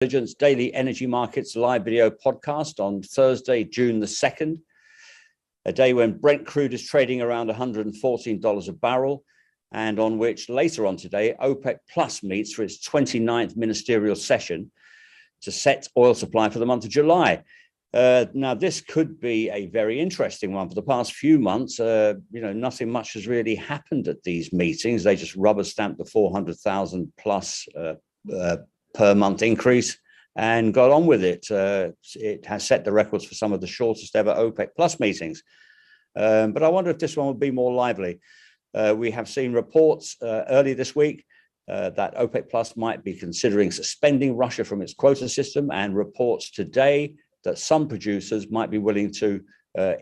Intelligence Daily Energy Markets live video podcast on Thursday, June the 2nd, a day when Brent crude is trading around $114 a barrel, and on which later on today, OPEC Plus meets for its 29th ministerial session to set oil supply for the month of July. Now, this could be a very interesting one. For the past few months, nothing much has really happened at these meetings. They just rubber stamped the 400,000 plus per month increase and got on with it. It has set the records for some of the shortest ever OPEC Plus meetings. But I wonder if this one would be more lively. We have seen reports early this week that OPEC Plus might be considering suspending Russia from its quota system, and reports today that some producers might be willing to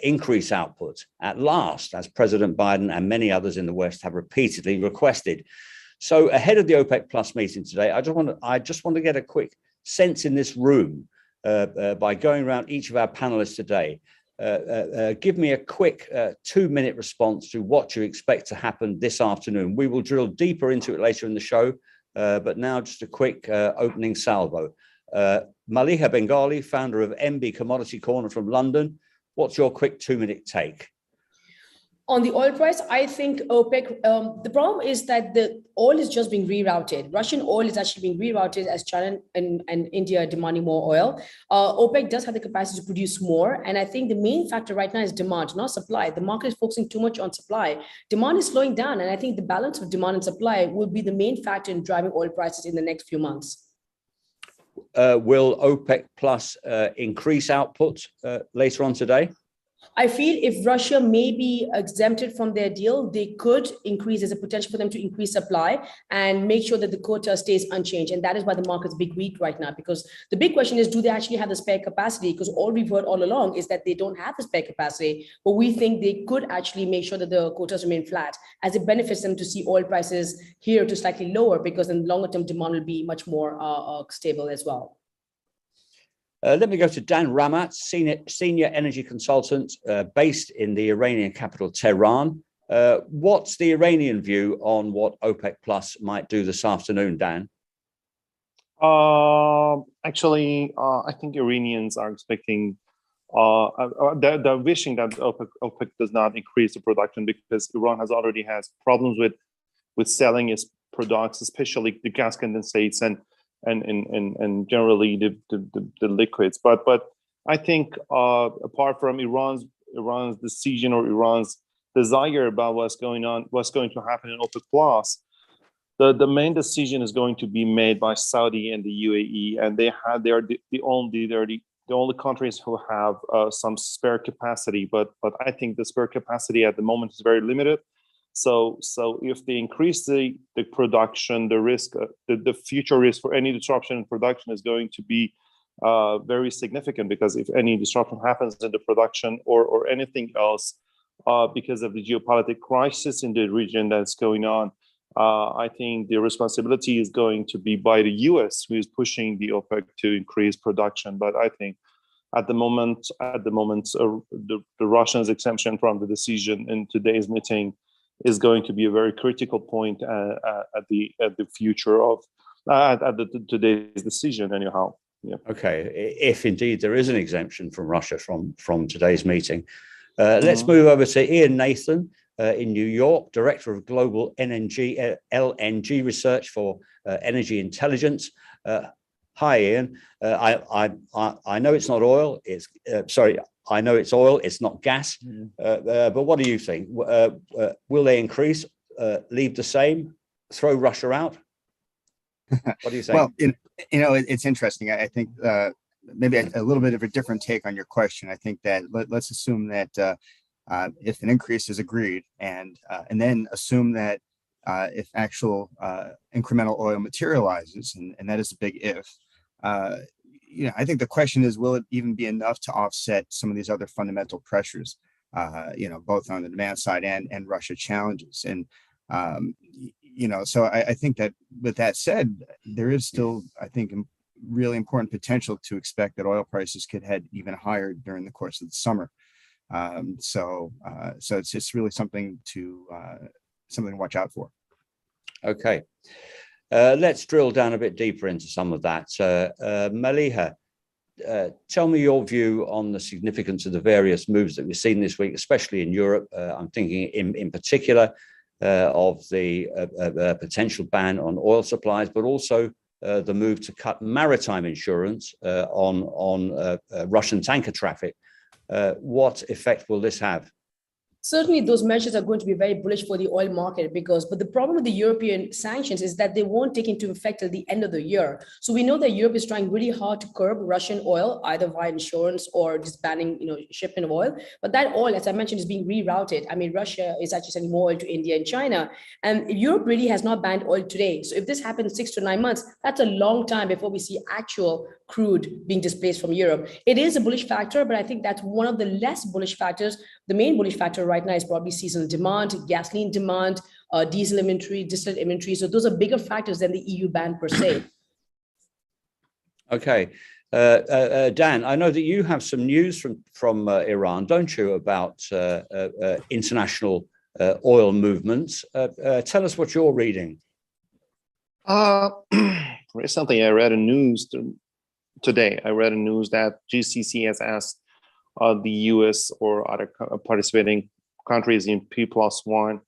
increase output at last, as President Biden and many others in the West have repeatedly requested. So ahead of the OPEC Plus meeting today, I just want to get a quick sense in this room by going around each of our panelists today. Give me a quick 2-minute response to what you expect to happen this afternoon. We will drill deeper into it later in the show, but now just a quick opening salvo. Maliha Bengali, founder of MB Commodity Corner from London. What's your quick 2-minute take? On the oil price, I think OPEC, the problem is that the oil is just being rerouted. Russian oil is actually being rerouted as China and India are demanding more oil. OPEC does have the capacity to produce more. And I think the main factor right now is demand, not supply. The market is focusing too much on supply. Demand is slowing down. And I think the balance of demand and supply will be the main factor in driving oil prices in the next few months. Will OPEC Plus increase output later on today? I feel if Russia may be exempted from their deal, they could increase, there's a potential for them to increase supply and make sure that the quota stays unchanged. And that is why the market's big weak right now, because the big question is, do they actually have the spare capacity? Because all we've heard all along is that they don't have the spare capacity, but we think they could actually make sure that the quotas remain flat, as it benefits them to see oil prices here to slightly lower, because in longer term demand will be much more stable as well. Let me go to Dan Ramat, senior energy consultant based in the Iranian capital, Tehran. What's the Iranian view on what OPEC Plus might do this afternoon, Dan? Actually, I think Iranians are expecting, they're wishing that OPEC does not increase the production, because Iran already has problems with selling its products, especially the gas condensates and generally the liquids. But I think apart from Iran's decision or Iran's desire about what's going to happen in OPEC Plus, the main decision is going to be made by Saudi and the UAE, and they are the only countries who have some spare capacity. But I think the spare capacity at the moment is very limited. So if they increase the production, the risk, the future risk for any disruption in production is going to be very significant, because if any disruption happens in the production or anything else because of the geopolitical crisis in the region that's going on, I think the responsibility is going to be by the US, who is pushing the OPEC to increase production. But I think at the moment, the Russians' exemption from the decision in today's meeting is going to be a very critical point at the future of today's decision, anyhow. Yeah. Okay, if indeed there is an exemption from Russia from today's meeting, let's move over to Ian Nathan in New York, director of global LNG research for Energy Intelligence. Hi, Ian. I know it's not oil. I know it's oil, it's not gas, but what do you think? Will they increase, leave the same, throw Russia out? What do you think? Well, it's interesting. I think maybe a little bit of a different take on your question. I think that let's assume that if an increase is agreed, and then assume that if actual incremental oil materializes, and that is a big if, I think the question is, will it even be enough to offset some of these other fundamental pressures, both on the demand side and Russia challenges? And, so I think that with that said, there is still, I think, really important potential to expect that oil prices could head even higher during the course of the summer. So it's just really something to watch out for. Okay. Let's drill down a bit deeper into some of that. Maliha, tell me your view on the significance of the various moves that we've seen this week, especially in Europe. I'm thinking in particular of the potential ban on oil supplies, but also the move to cut maritime insurance on Russian tanker traffic. What effect will this have? Certainly, those measures are going to be very bullish for the oil market but the problem with the European sanctions is that they won't take into effect till the end of the year. So we know that Europe is trying really hard to curb Russian oil, either via insurance or just banning, shipment of oil. But that oil, as I mentioned, is being rerouted. I mean, Russia is actually sending more oil to India and China, and Europe really has not banned oil today. So if this happens 6 to 9 months, that's a long time before we see actual crude being displaced from Europe. It is a bullish factor, but I think that's one of the less bullish factors. The main bullish factor right now is probably seasonal demand, gasoline demand, diesel inventory, distillate inventory. So those are bigger factors than the EU ban per se. Okay. Dan, I know that you have some news from Iran, don't you, about international oil movements. Tell us what you're reading. Recently, I read a news today. I read a news that GCC has asked the US or other participating countries in P+1,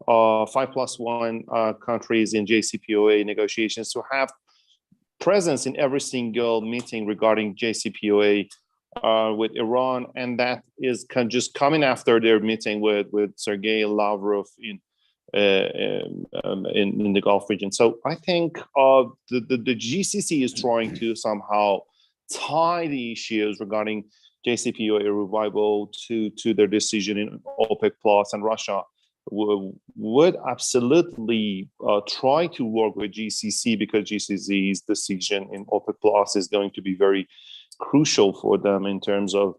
5+1 countries in JCPOA negotiations to have presence in every single meeting regarding JCPOA with Iran, and that is just coming after their meeting with Sergei Lavrov in the Gulf region. So I think the GCC is trying to somehow tie the issues regarding JCPOA revival to their decision in OPEC Plus, and Russia would absolutely try to work with GCC because GCC's decision in OPEC Plus is going to be very crucial for them in terms of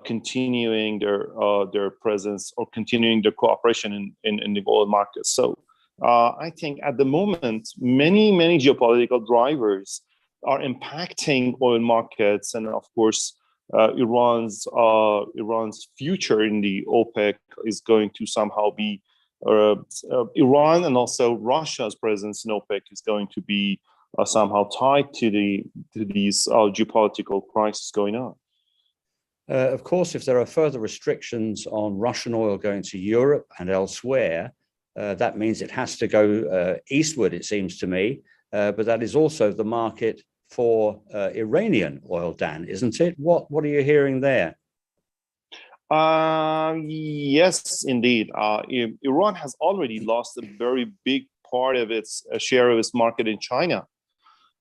continuing their presence or continuing their cooperation in the oil market. So I think at the moment, many geopolitical drivers are impacting oil markets, and of course, Iran's future in the OPEC is going to somehow be Iran, and also Russia's presence in OPEC is going to be somehow tied to these geopolitical crises going on. Of course, if there are further restrictions on Russian oil going to Europe and elsewhere, that means it has to go eastward, it seems to me. But that is also the market for Iranian oil, Dan, isn't it? What are you hearing there? Yes, indeed. Iran has already lost a very big part of its share of its market in China.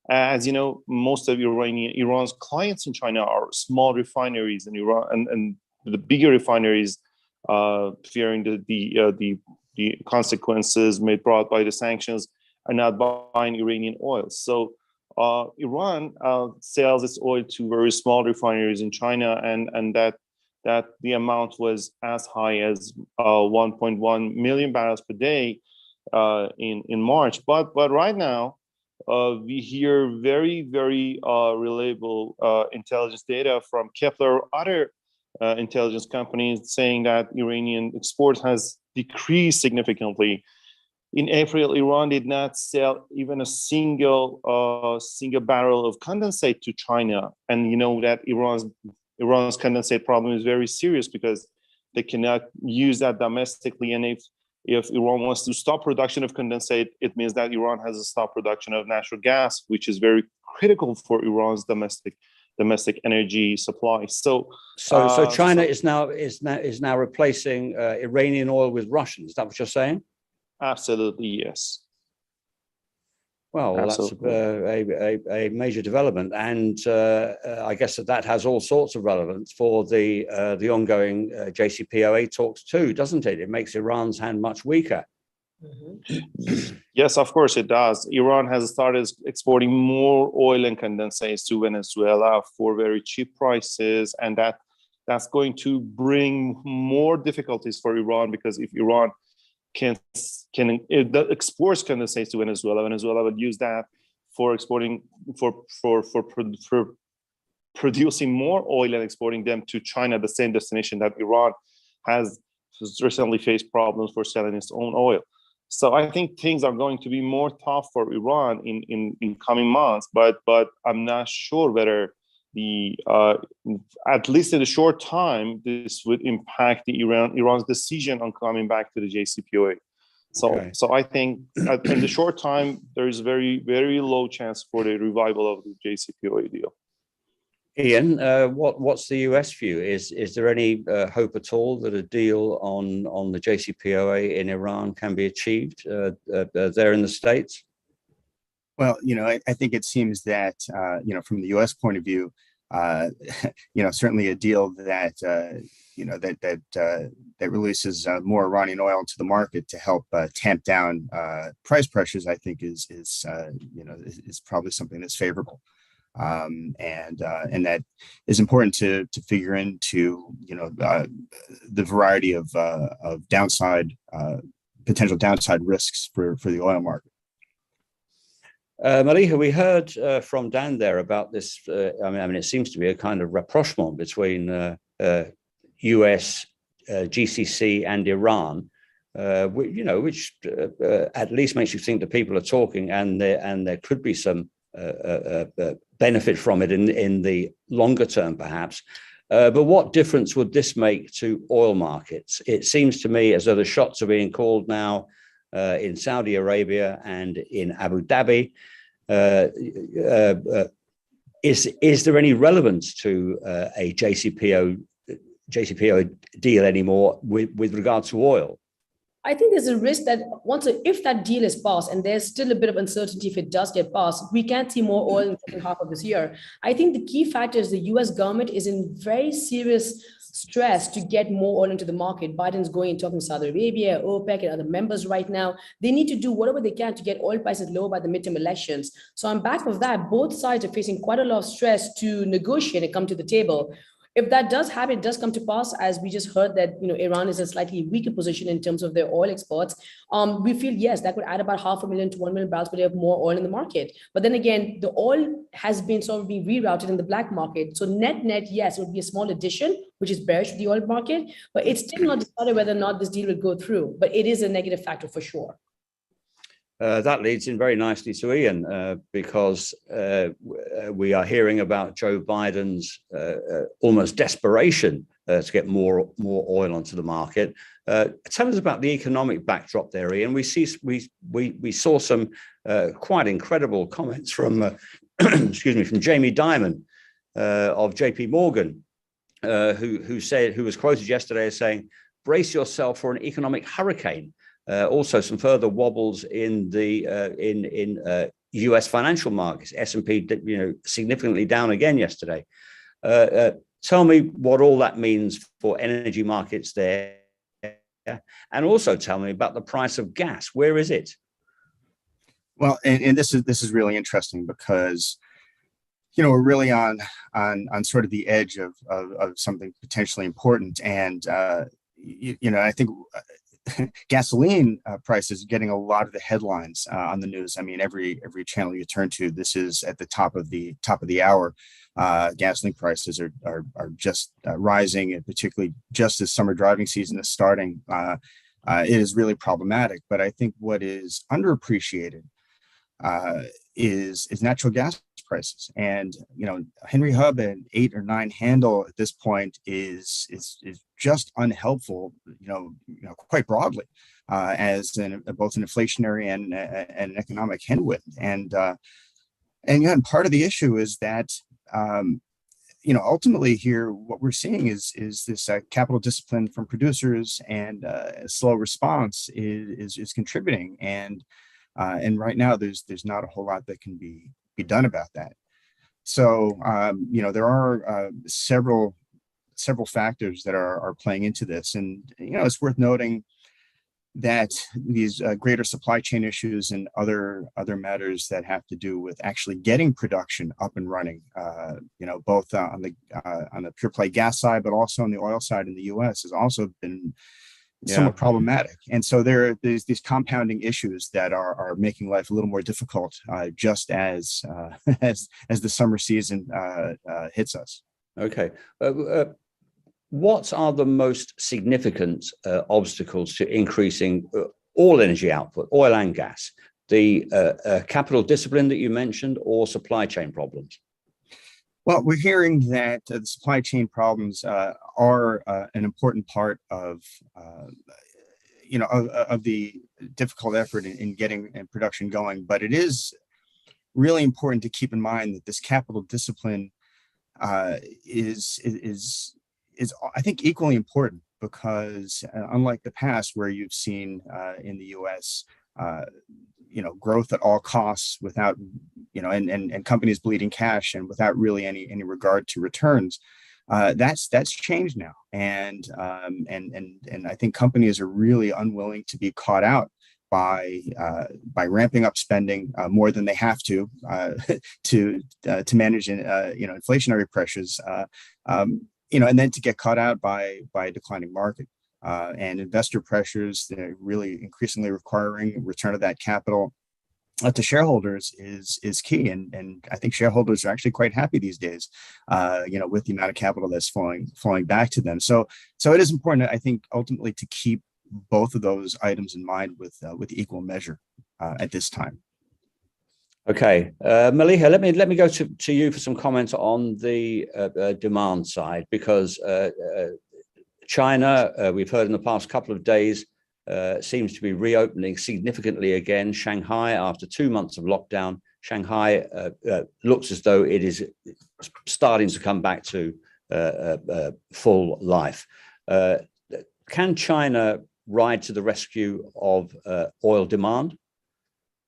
As you know, most of Iran's clients in China are small refineries in Iran, and the bigger refineries, fearing the consequences brought by the sanctions, are not buying Iranian oil. So Iran sells its oil to very small refineries in China, and that the amount was as high as 1.1 million barrels per day in March. But right now, we hear very reliable intelligence data from Kepler or other intelligence companies saying that Iranian export has decreased significantly. In April, Iran did not sell even a single barrel of condensate to China, and you know that Iran's condensate problem is very serious because they cannot use that domestically. And if Iran wants to stop production of condensate, it means that Iran has to stop production of natural gas, which is very critical for Iran's domestic energy supply. So China is now replacing Iranian oil with Russian. Is that what you're saying? Absolutely, yes. Well, absolutely. That's a major development, and I guess that has all sorts of relevance for the ongoing JCPOA talks too, doesn't it? It makes Iran's hand much weaker. Mm-hmm. Yes, of course it does. Iran has started exporting more oil and condensates to Venezuela for very cheap prices, and that's going to bring more difficulties for Iran, because if Iran exports condensates to Venezuela would use that for exporting for producing more oil and exporting them to China, the same destination that Iran has recently faced problems for selling its own oil. So I think things are going to be more tough for Iran in coming months, but I'm not sure whether the at least in the short time this would impact the Iran's decision on coming back to the JCPOA. So I think in the short time there is very, very low chance for the revival of the JCPOA deal. Ian, what's the US view? Is there any hope at all that a deal on the JCPOA in Iran can be achieved there in the States? Well, I think it seems that, from the U.S. point of view, certainly a deal that, that releases more Iranian oil into the market to help tamp down price pressures, I think is probably something that's favorable. And that is important to figure into, the variety of potential downside risks for the oil market. Maliha, we heard from Dan there about this. It seems to be a kind of rapprochement between US, GCC, and Iran, which at least makes you think that people are talking, and there could be some benefit from it in the longer term, perhaps. But what difference would this make to oil markets? It seems to me as though the shots are being called now in Saudi Arabia and in Abu Dhabi. Is there any relevance to a JCPOA deal anymore with regard to oil? I think there's a risk that if that deal is passed, and there's still a bit of uncertainty if it does get passed, we can see more oil in the second half of this year. I think the key factor is the US government is in very serious stress to get more oil into the market. Biden's going and talking to Saudi Arabia, OPEC, and other members right now. They need to do whatever they can to get oil prices lower by the midterm elections. So on back of that, both sides are facing quite a lot of stress to negotiate and come to the table. If that does happen, it does come to pass, as we just heard that Iran is in a slightly weaker position in terms of their oil exports. We feel, yes, that could add about 500,000 to 1 million barrels per day of more oil in the market. But then again, the oil has been sort of being rerouted in the black market. So net, yes, it would be a small addition, which is bearish to the oil market, but it's still not decided whether or not this deal will go through. But it is a negative factor for sure. That leads in very nicely to Ian, because we are hearing about Joe Biden's almost desperation to get more oil onto the market. Tell us about the economic backdrop there, Ian. We saw some quite incredible comments from from Jamie Dimon of JP Morgan, who was quoted yesterday as saying, "Brace yourself for an economic hurricane." Also, some further wobbles in the U.S. financial markets. S&P, significantly down again yesterday. Tell me what all that means for energy markets there, and also tell me about the price of gas. Where is it? Well, and this is really interesting because we're really on sort of the edge of something potentially important, and I think. Gasoline prices getting a lot of the headlines on the news. I mean, every channel you turn to, this is at the top of the hour. Gasoline prices are just rising, and particularly just as summer driving season is starting. It is really problematic. But I think what is underappreciated is natural gas prices, and Henry Hub at 8 or 9 handle at this point is just unhelpful, quite broadly, as both an inflationary and an economic headwind. And part of the issue is that ultimately here what we're seeing is this capital discipline from producers, and a slow response is contributing, and right now there's not a whole lot that can be done about that. So there are several factors that are playing into this, and it's worth noting that these greater supply chain issues and other matters that have to do with actually getting production up and running, both on the pure play gas side, but also on the oil side in the U.S. has also been somewhat problematic. And so there's these compounding issues that are making life a little more difficult, just as the summer season hits us. Okay. What are the most significant obstacles to increasing all energy output, oil and gas, the capital discipline that you mentioned, or supply chain problems? Well, we're hearing that the supply chain problems are an important part of of the difficult effort in getting production going. But it is really important to keep in mind that this capital discipline is I think equally important, because unlike the past where you've seen in the U.S. Growth at all costs without and companies bleeding cash and without really any regard to returns. That's changed now, and I think companies are really unwilling to be caught out by ramping up spending more than they have to manage inflationary pressures, and then to get caught out by a declining market and investor pressures. They're really increasingly requiring return of that capital to shareholders is key, and I think shareholders are actually quite happy these days, with the amount of capital that's flowing back to them. So it is important, I think, ultimately to keep both of those items in mind with equal measure at this time. Okay, Maliha, let me go to you for some comments on the demand side, because China, we've heard in the past couple of days, seems to be reopening significantly again. Shanghai, after 2 months of lockdown, Shanghai looks as though it is starting to come back to full life. Can China ride to the rescue of oil demand?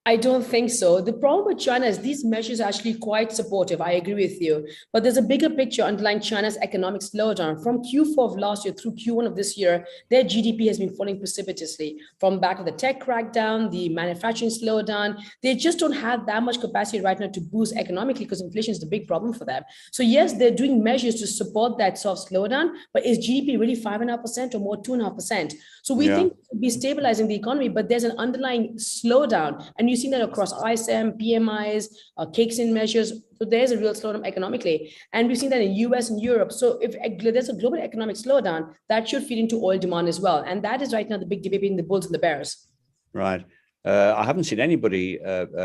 I don't think so. The problem with China is these measures are actually quite supportive. I agree with you. But there's a bigger picture underlying China's economic slowdown. From Q4 of last year through Q1 of this year, their GDP has been falling precipitously. From back of the tech crackdown, the manufacturing slowdown, they just don't have that much capacity right now to boost economically, because inflation is the big problem for them. So yes, they're doing measures to support that soft slowdown, but is GDP really 5.5% or more 2.5%? So we think we'll be stabilizing the economy, but there's an underlying slowdown. And you've seen that across ISM, PMIs, Caixin measures. So there's a real slowdown economically. And we've seen that in US and Europe. So if there's a global economic slowdown, that should feed into oil demand as well. And that is right now the big debate between the bulls and the bears. Right. I haven't seen anybody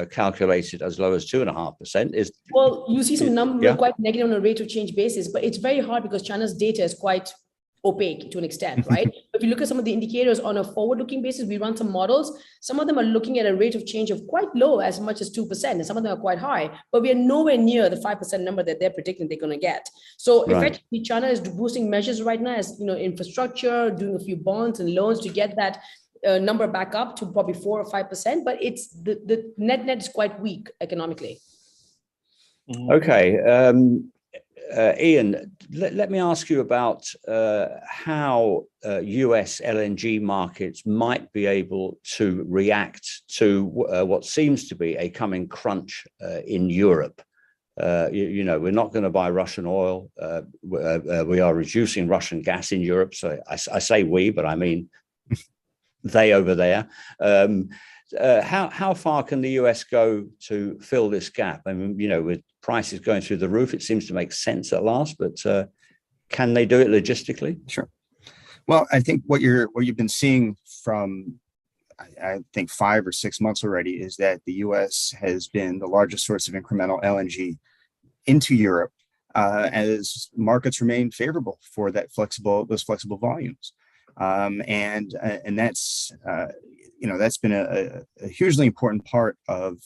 calculate it as low as 2.5%. Well, you see some numbers quite negative on a rate of change basis, but it's very hard because China's data is quite opaque to an extent, right? If you look at some of the indicators on a forward-looking basis, we run some models. Some of them are looking at a rate of change of quite low, as much as 2%, and some of them are quite high, but we are nowhere near the 5% number that they're predicting they're going to get. So effectively, China is boosting measures right now as infrastructure, doing a few bonds and loans to get that number back up to probably 4 or 5%, but it's the net is quite weak economically. Okay. Ian, let me ask you about how US LNG markets might be able to react to what seems to be a coming crunch in Europe. We're not going to buy Russian oil. We are reducing Russian gas in Europe. So I say we, but I mean they over there. How far can the US go to fill this gap? I mean, with prices going through the roof, it seems to make sense at last, but can they do it logistically? Sure. Well, I think what you've been seeing from, I think 5 or 6 months already, is that the US has been the largest source of incremental LNG into Europe as markets remain favorable for those flexible volumes. And that's that's been a hugely important part of,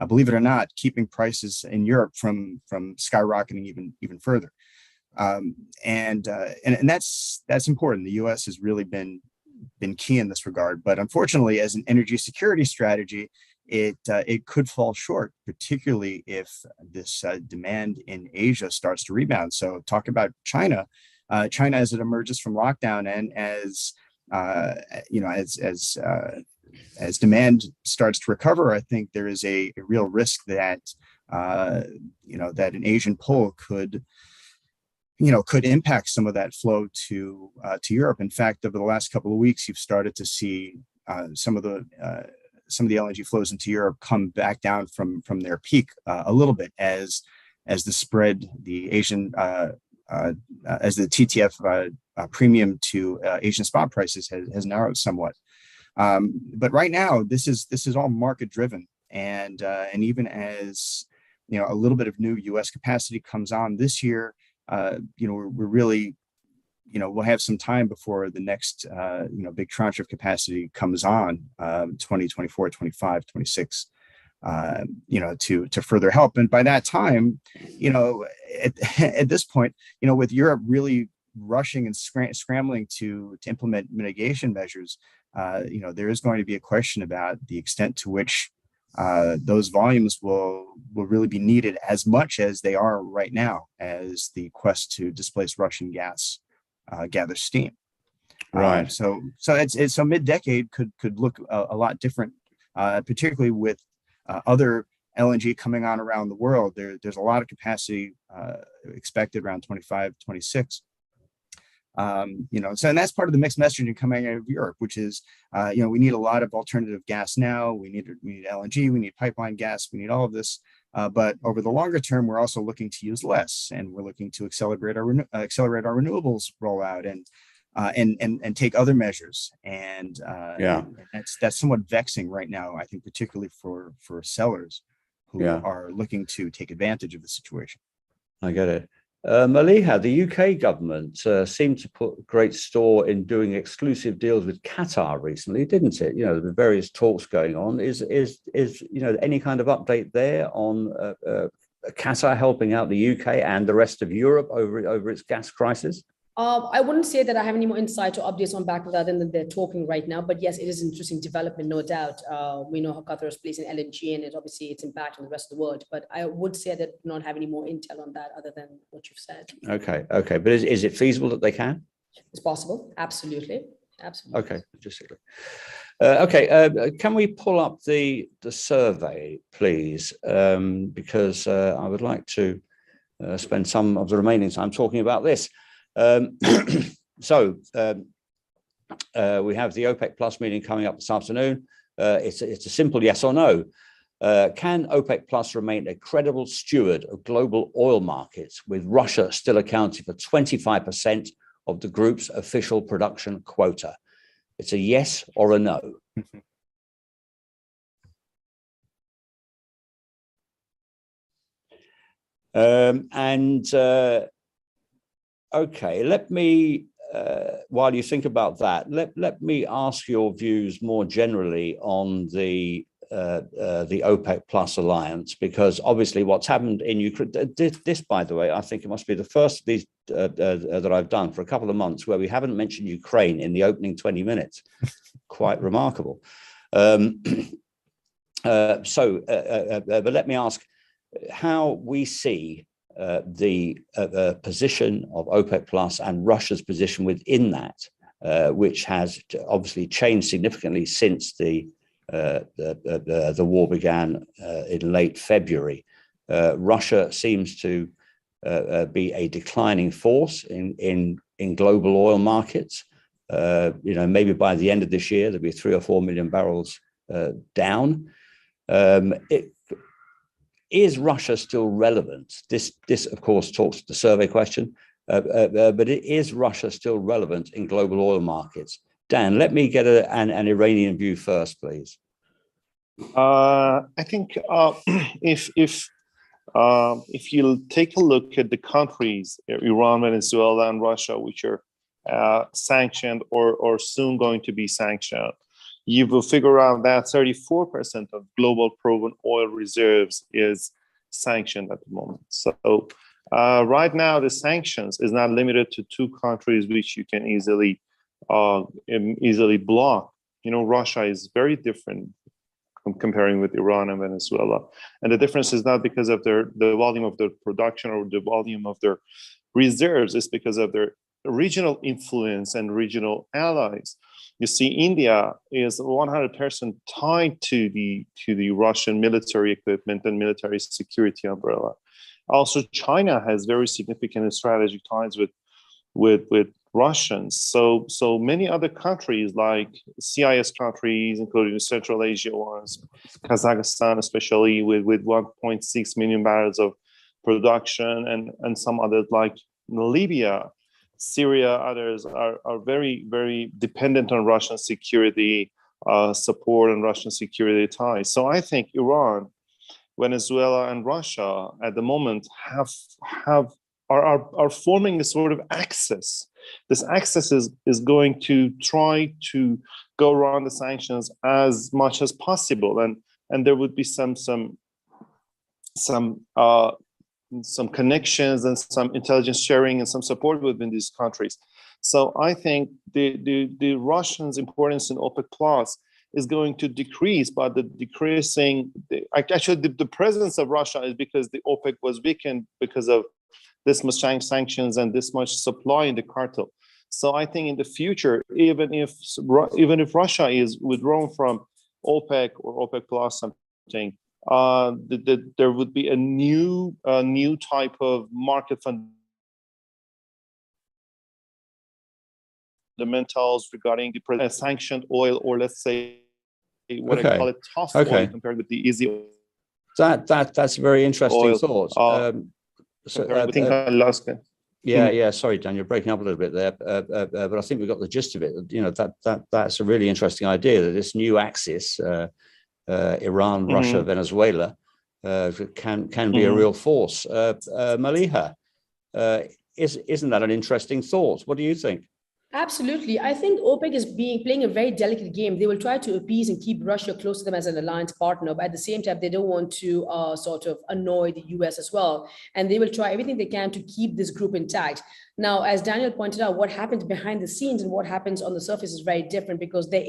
believe it or not, keeping prices in Europe from skyrocketing even further. And that's important. The U.S. has really been key in this regard, but unfortunately, as an energy security strategy, it could fall short, particularly if this demand in Asia starts to rebound. So talk about China. China, as it emerges from lockdown and as demand starts to recover, I think there is a real risk that that an Asian pull could impact some of that flow to Europe. In fact, over the last couple of weeks, you've started to see some of the LNG flows into Europe come back down from their peak a little bit as the spread, the Asian as the TTF premium to Asian spot prices has narrowed somewhat. But right now, this is all market driven, and even as a little bit of new U.S. capacity comes on this year, we're really we'll have some time before the next big tranche of capacity comes on 2024, 25, 26. To further help. And by that time, at this point, with Europe really rushing and scrambling to implement mitigation measures, there is going to be a question about the extent to which those volumes will really be needed as much as they are right now, as the quest to displace Russian gas gathers steam. Right. So mid-decade could look a lot different, particularly with other LNG coming on around the world. There's a lot of capacity expected around 25, 26. And that's part of the mixed messaging coming out of Europe, which is, we need a lot of alternative gas now. We need LNG, we need pipeline gas, we need all of this. But over the longer term, we're also looking to use less, and we're looking to accelerate our renewables rollout and take other measures. And that's somewhat vexing right now, I think, particularly for sellers who are looking to take advantage of the situation. I get it. Maliha, the UK government seemed to put great store in doing exclusive deals with Qatar recently, didn't it? The various talks going on. Is any kind of update there on Qatar helping out the UK and the rest of Europe over its gas crisis? I wouldn't say that I have any more insight or updates on back of that than they're talking right now. But yes, it is an interesting development, no doubt. We know how Qatar is placing LNG and obviously its impact on the rest of the world. But I would say that I do not have any more intel on that other than what you've said. Okay. But is it feasible that they can? It's possible. Absolutely. Okay, logistically. Okay, can we pull up the survey, please? Because I would like to spend some of the remaining time talking about this. So we have the OPEC Plus meeting coming up this afternoon. It's a simple yes or no. Can OPEC Plus remain a credible steward of global oil markets, with Russia still accounting for 25% of the group's official production quota? It's a yes or a no. Okay, let me, while you think about that, let me ask your views more generally on the OPEC Plus alliance, because obviously what's happened in Ukraine, this, by the way, I think it must be the first of these that I've done for a couple of months where we haven't mentioned Ukraine in the opening 20 minutes. Quite remarkable. But let me ask how we see the position of OPEC Plus and Russia's position within that, which has obviously changed significantly since the war began in late February. Russia seems to be a declining force in global oil markets. Maybe by the end of this year, there'll be 3 or 4 million barrels down. Is Russia still relevant? This, of course, talks to the survey question, but is Russia still relevant in global oil markets? Dan, let me get an Iranian view first, please. I think if you take a look at the countries, Iran, Venezuela, and Russia, which are sanctioned or soon going to be sanctioned, you will figure out that 34% of global proven oil reserves is sanctioned at the moment. So right now, the sanctions is not limited to 2 countries, which you can easily block. Russia is very different comparing with Iran and Venezuela. And the difference is not because of the volume of their production or the volume of their reserves, it's because of their regional influence and regional allies. You see, India is 100% tied to the Russian military equipment and military security umbrella. Also, China has very significant strategic ties with Russians. So many other countries, like CIS countries, including the Central Asia ones, Kazakhstan especially, with 1.6 million barrels of production, and some others like Libya, Syria, others are very, very dependent on Russian security. support and Russian security ties. So I think Iran, Venezuela, and Russia at the moment are forming a sort of axis. This axis is going to try to go around the sanctions as much as possible, and there would be some connections and some intelligence sharing and some support within these countries. So I think the Russians' importance in OPEC Plus is going to decrease, but the presence of Russia is because the OPEC was weakened because of this much sanctions and this much supply in the cartel. So I think in the future, even if Russia is withdrawn from OPEC or OPEC Plus something, there would be a new type of market fundamentals regarding the sanctioned oil, or let's say what I call it tough oil compared with the easy oil. That's a very interesting thought. Alaska. Yeah. Sorry, Dan, you're breaking up a little bit there, but I think we got the gist of it. You know, that's a really interesting idea, that this new axis, Iran, Russia, Venezuela, can be a real force. Maliha, isn't that an interesting thought? What do you think? Absolutely. I think OPEC is playing a very delicate game. They will try to appease and keep Russia close to them as an alliance partner, but at the same time, they don't want to sort of annoy the US as well. And they will try everything they can to keep this group intact. Now, as Daniel pointed out, what happens behind the scenes and what happens on the surface is very different, because there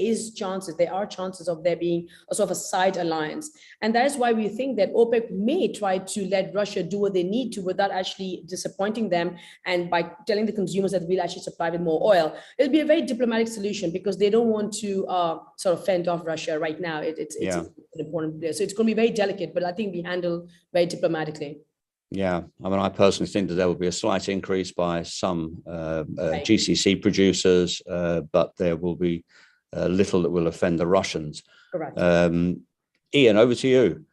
are chances of there being a sort of a side alliance. And that is why we think that OPEC may try to let Russia do what they need to without actually disappointing them, and by telling the consumers that we'll actually supply with more oil. It'll be a very diplomatic solution, because they don't want to sort of fend off Russia right now. It's an important place. So it's going to be very delicate, but I think we handle very diplomatically. Yeah, I mean, I personally think that there will be a slight increase by some GCC producers, but there will be little that will offend the Russians. Correct. Ian, over to you.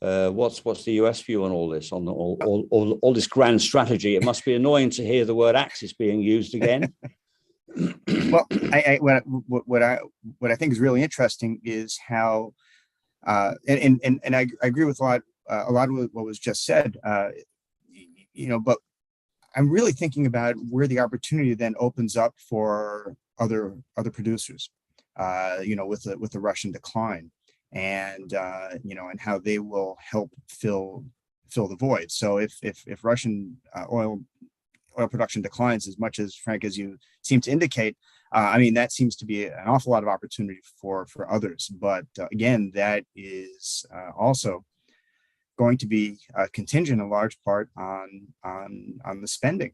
What's the US view on all this, on all this grand strategy? It must be annoying to hear the word axis being used again. Well, what I think is really interesting is how, and I agree with a lot of what was just said, but I'm really thinking about where the opportunity then opens up for other producers, with the Russian decline, and and how they will help fill the void. So if Russian oil production declines as much as, Frank, as you seem to indicate, that seems to be an awful lot of opportunity for others. But again, that is also going to be contingent in large part on the spending,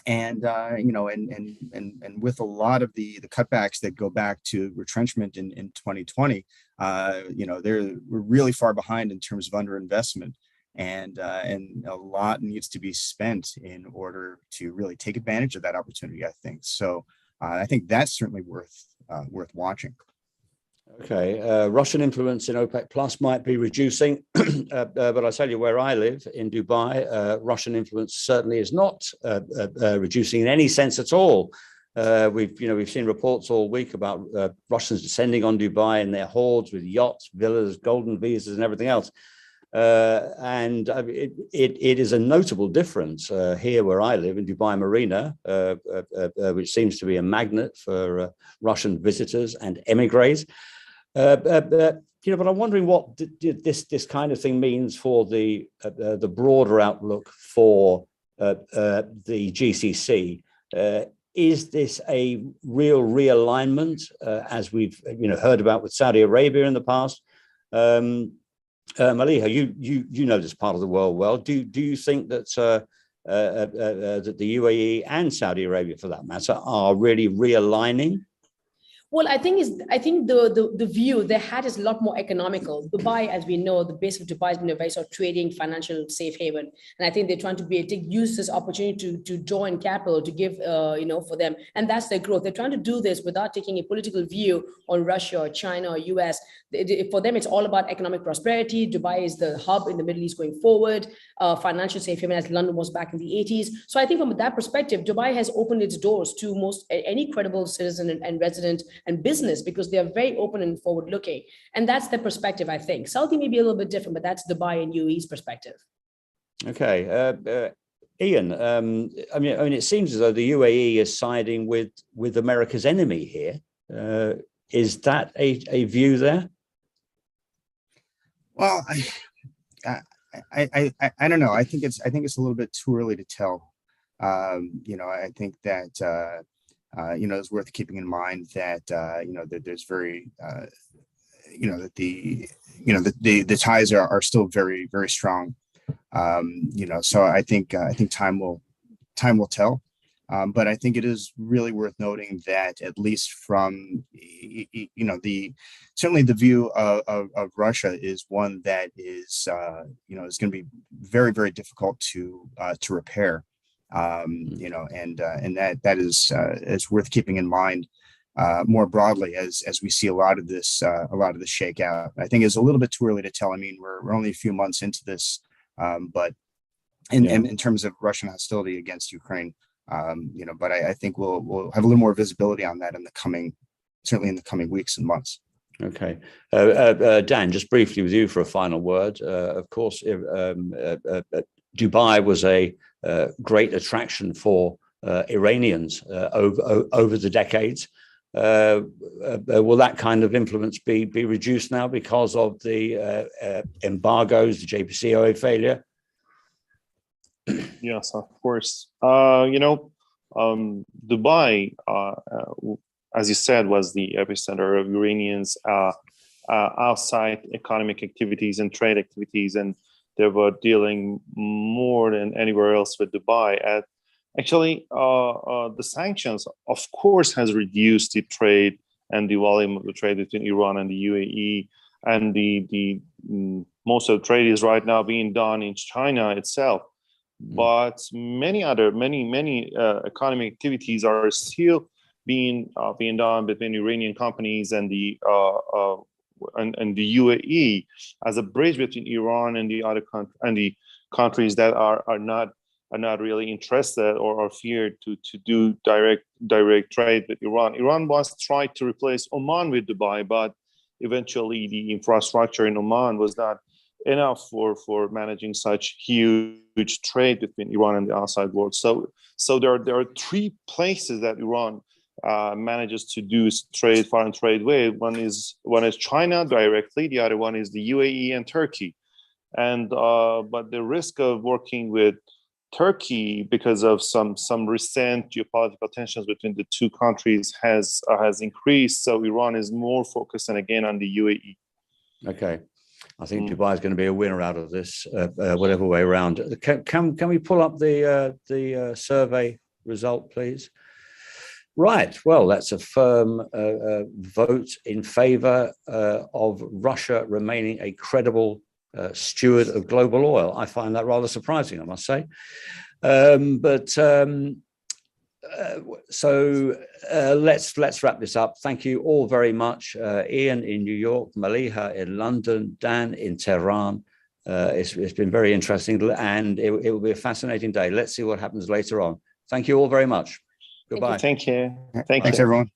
and and with a lot of the cutbacks that go back to retrenchment in 2020, we're really far behind in terms of underinvestment, and a lot needs to be spent in order to really take advantage of that opportunity, I think. So I think that's certainly worth watching. Okay, Russian influence in OPEC Plus might be reducing, but I tell you, where I live in Dubai, Russian influence certainly is not reducing in any sense at all. We've seen reports all week about Russians descending on Dubai in their hordes with yachts, villas, golden visas, and everything else. And it is a notable difference here where I live in Dubai Marina, which seems to be a magnet for Russian visitors and emigres. But I'm wondering what this kind of thing means for the broader outlook for the GCC. Is this a real realignment, as we've heard about with Saudi Arabia in the past? Maliha, you know this part of the world well. Do you think that that the UAE and Saudi Arabia, for that matter, are really realigning? Well, I think the view they had is a lot more economical. Dubai, as we know, the base of Dubai has been a very sort of trading, financial safe haven, and I think they're trying to use this opportunity to join capital to give for them, and that's their growth. They're trying to do this without taking a political view on Russia or China or US. For them, it's all about economic prosperity. Dubai is the hub in the Middle East going forward, financial safe haven as London was back in the 80s. So I think from that perspective, Dubai has opened its doors to most any credible citizen and resident and business, because they are very open and forward looking. And that's the perspective, I think. Saudi may be a little bit different, but that's Dubai and UAE's perspective. Okay. Ian, I mean, it seems as though the UAE is siding with America's enemy here. Is that a view there? Well, I don't know. I think it's a little bit too early to tell. I think that it's worth keeping in mind that that there's very that the ties are still very, very strong. So I think time will tell. But I think it is really worth noting that, at least from certainly the view of Russia is one that is is going to be very, very difficult to repair. And that is worth keeping in mind more broadly as we see a lot of this shakeout. I think it's a little bit too early to tell. I mean, we're only a few months into this, but in terms of Russian hostility against Ukraine. But I think we'll have a little more visibility on that certainly in the coming weeks and months. Okay. Dan, just briefly with you for a final word. Of course, Dubai was a great attraction for Iranians over the decades. Will that kind of influence be reduced now because of the embargoes, the JCPOA failure? Yes, of course. Dubai, as you said, was the epicenter of Iranians' outside economic activities and trade activities, and they were dealing more than anywhere else with Dubai. Actually, the sanctions, of course, has reduced the trade and the volume of the trade between Iran and the UAE, and the most of the trade is right now being done in China itself. But many economic activities are still being done between Iranian companies and the UAE as a bridge between Iran and the other countries that are not really interested or feared to do direct trade with Iran. Iran once tried to replace Oman with Dubai, but eventually the infrastructure in Oman was not enough for managing such huge trade between Iran and the outside world. So there are three places that Iran manages to do foreign trade with. One is China directly. The other one is the UAE and Turkey. And but the risk of working with Turkey because of some recent geopolitical tensions between the two countries has increased. So Iran is more focused again on the UAE. Okay. I think Dubai is going to be a winner out of this, whatever way around. Can we pull up the survey result, please? Right. Well, that's a firm vote in favor of Russia remaining a credible steward of global oil. I find that rather surprising, I must say. So let's wrap this up. Thank you all very much. Ian in New York, Maliha in London, Dan in Tehran. It's been very interesting, and it will be a fascinating day. Let's see what happens later on. Thank you all very much. Goodbye. Thank you. Thanks, everyone.